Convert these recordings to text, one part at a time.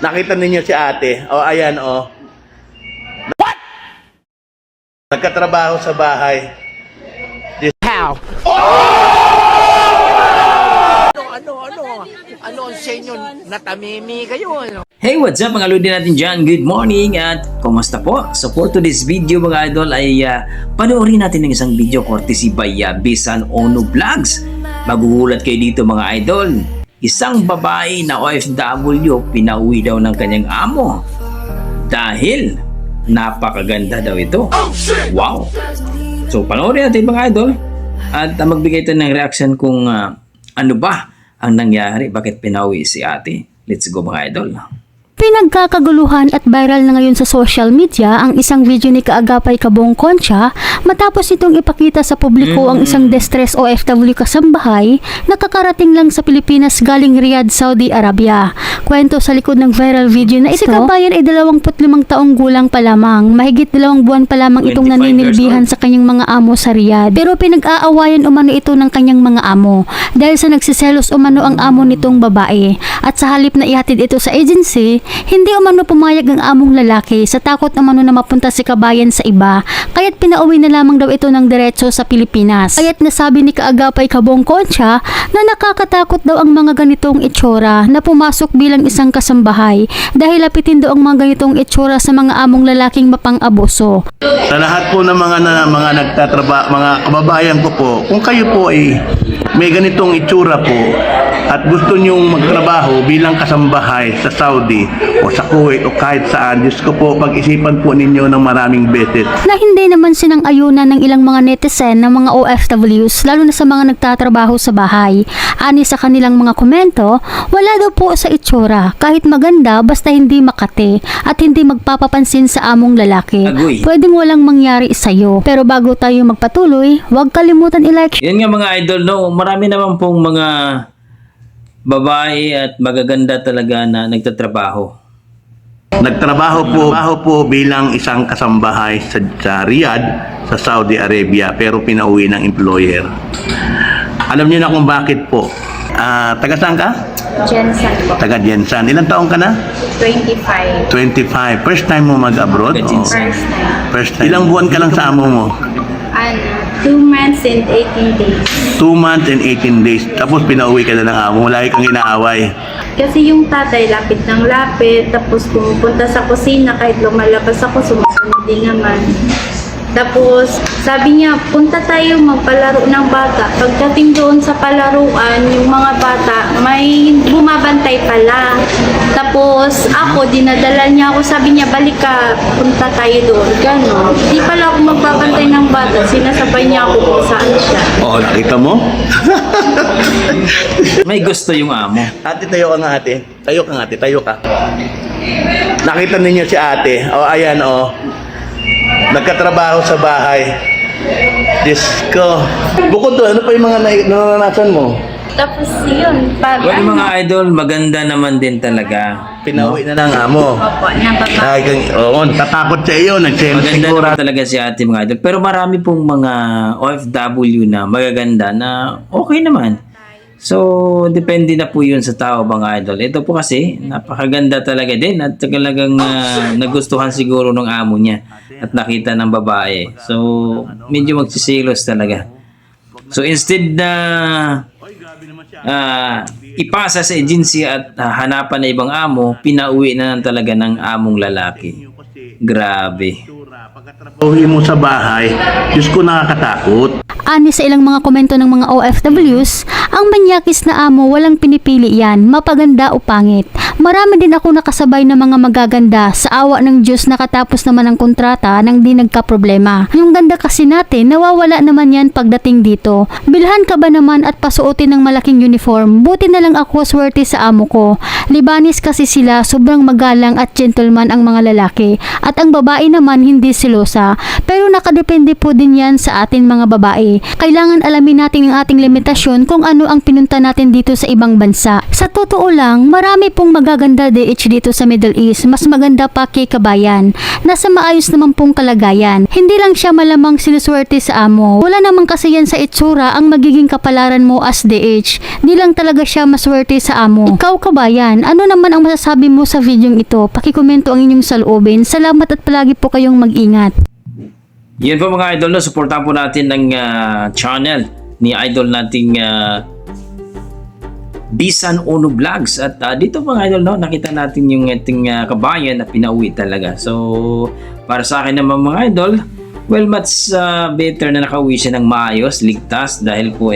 Nakita ninyo si ate. O, ayan, o. What? Nagkatrabaho sa bahay. How? Ano sa inyo? Natamimi kayo, ano? Hey, what's up mga lodi natin dyan? Good morning at kumusta po? So for today's video mga idol ay panoorin natin ng isang video courtesy by Bisan Ono Vlogs. Magugulat kayo dito mga idol. Isang babae na OFW pinauwi daw ng kanyang amo dahil napakaganda daw ito. Wow! So panoorin natin mga idol at magbigay tayo ng reaction kung ano ba ang nangyari, bakit pinauwi si ate. Let's go mga idol. Pinagkakaguluhan at viral na ngayon sa social media ang isang video ni Kaagapay Kabong Concha matapos itong ipakita sa publiko ang isang distress OFW kasambahay na kakarating lang sa Pilipinas galing Riyadh, Saudi Arabia. Kwento sa likod ng viral video na ito, si Kabayan ay 25 taong gulang pa lamang. Mahigit 2 buwan pa lamang itong naninilbihan sa kanyang mga amo sa Riyadh. Pero pinag-aawayan umano ito ng kanyang mga amo dahil sa nagsiselos umano ang amo nitong babae. At sa halip na ihatid ito sa agency, hindi umano pumayag ang among lalaki sa takot umano na mapunta si Kabayan sa iba, kaya't pinauwi na lamang daw ito ng diretso sa Pilipinas. Kaya't nasabi ni Kaagapay Kabong Concha na nakakatakot daw ang mga ganitong itsura na pumasok bilang isang kasambahay dahil lapitin daw ang mga ganitong itsura sa mga among lalaking mapang-abuso. Sa lahat po ng mga nagtatrabaho, mga kababayan ko po, kung kayo po ay may ganitong itsura po at gusto nyong magtrabaho bilang kasambahay sa Saudi o sa Kuwait o kahit saan, Diyos ko po, pag-isipan po ninyo ng maraming beses. Na hindi naman sinang-ayunan ng ilang mga netizen ng mga OFWs, lalo na sa mga nagtatrabaho sa bahay. Ani sa kanilang mga komento, wala daw po sa itsura, kahit maganda basta hindi makate at hindi magpapapansin sa among lalaki. Agoy. Pwedeng walang mangyari sa'yo. Pero bago tayo magpatuloy, huwag kalimutan i-like. Yan nga mga idol, no? Marami naman pong mga babae at magaganda talaga na nagtatrabaho. Nagtrabaho po bilang isang kasambahay sa Riyadh, sa Saudi Arabia, pero pinauwi ng employer. Alam niyo na kung bakit po. Taga saan ka? Jensen po. Taga Jensen. Ilang taong ka na? 25. 25. First time mo mag-abroad? Taga Jensen. First time. First time. Ilang buwan ka lang sa amo mo? 2 months and 18 days. 2 months and 18 days. Tapos pinauwi ka na ng amo. Wala kang inaaway. Kasi yung tatay lapit ng lapit, tapos pumupunta sa kusina, kahit lumalabas ako, sumusunod din naman. Tapos, sabi niya, punta tayo magpalaro ng bata. Pagdating doon sa palaruan, yung mga bata, may bumabantay pala. Tapos, ako, dinadala niya ako, sabi niya, balik ka, punta tayo doon. Ganon. Di pala ako magbabantay ng bata, sinasabay niya ako kung saan siya. Oo, nakita mo? May gusto yung amo. Ate, tayo ka nga ate. Tayo ka nga ate, tayo ka. Nakita ninyo si ate. O, ayan o. Nagkatrabaho sa bahay. Diyos ko. Bukod doon, ano pa yung mga naranasan mo? Tapos yun, pag Well, mga idol, maganda naman din talaga. Pinauwi na ng amo. Opo, nababa. Oo, tatakot sa iyo. Maganda Siguro. naman talaga si ate mga idol. Pero marami pong mga OFW na magaganda na okay naman. So, depende na po yun sa tao mga idol. Ito po kasi, napakaganda talaga din at talagang nagustuhan siguro ng amo niya at nakita ng babae. So, medyo magsisilos talaga. So, instead na ipasa sa agency at hanapan na ibang amo, pinauwi na lang talaga ng among lalaki. Grabe. Pagkatrabahuhin mo sa bahay, Diyos ko, nakakatakot. Ani sa ilang mga komento ng mga OFWs, ang manyakis na amo walang pinipili yan, mapaganda o pangit. Marami din ako nakasabay na mga magaganda sa awa ng Diyos nakatapos naman ang kontrata nang di nagka-problema. Yung ganda kasi natin, nawawala naman yan pagdating dito. Bilhan ka ba naman at pasuotin ng malaking uniform? Buti na lang ako swerte sa amo ko. Libanis kasi sila, sobrang magalang at gentleman ang mga lalaki. At ang babae naman hindi silosa. Pero nakadepende po din yan sa atin mga babae. Kailangan alamin natin ang ating limitasyon kung ano ang pinunta natin dito sa ibang bansa. Sa totoo lang, marami pong magaganda DH dito sa Middle East. Mas maganda pa kay Kabayan. Nasa maayos naman pong kalagayan. Hindi lang siya malamang sinuswerte sa amo. Wala namang kasi yan sa itsura ang magiging kapalaran mo as DH. Di lang talaga siya maswerte sa amo. Ikaw Kabayan, ano naman ang masasabi mo sa videong ito? Pakikomento ang inyong saloobin. Salamat at palagi po kayong mag-ingat. Yan po mga idol, no? Supportan po natin ng channel ni idol nating Bisan Ono Vlogs. At dito mga idol, no, nakita natin yung ating kabayan na pinauwi talaga. So, para sa akin naman mga idol, well, much better na nakauwi siya ng maayos, ligtas, dahil po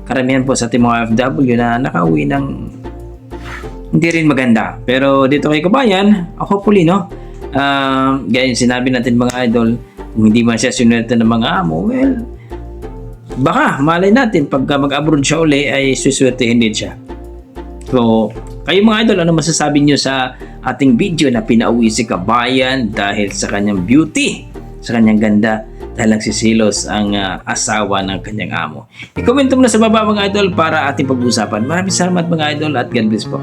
karamihan po sa ating mga OFW na nakauwi ng hindi rin maganda. Pero dito kay kabayan, hopefully, no, gaya yung sinabi natin mga idol, kung hindi man siya sinuwerte ng mga amo, well, baka malay natin pagka mag-abroad siya uli ay suswertehin din siya. So, kayo mga idol, ano masasabi nyo sa ating video na pinauwi si kabayan dahil sa kanyang beauty, sa kanyang ganda, dahil nagsisilos ang asawa ng kanyang amo? I-comment mo na sa baba mga idol para ating pag-usapan. Maraming salamat mga idol at God bless po.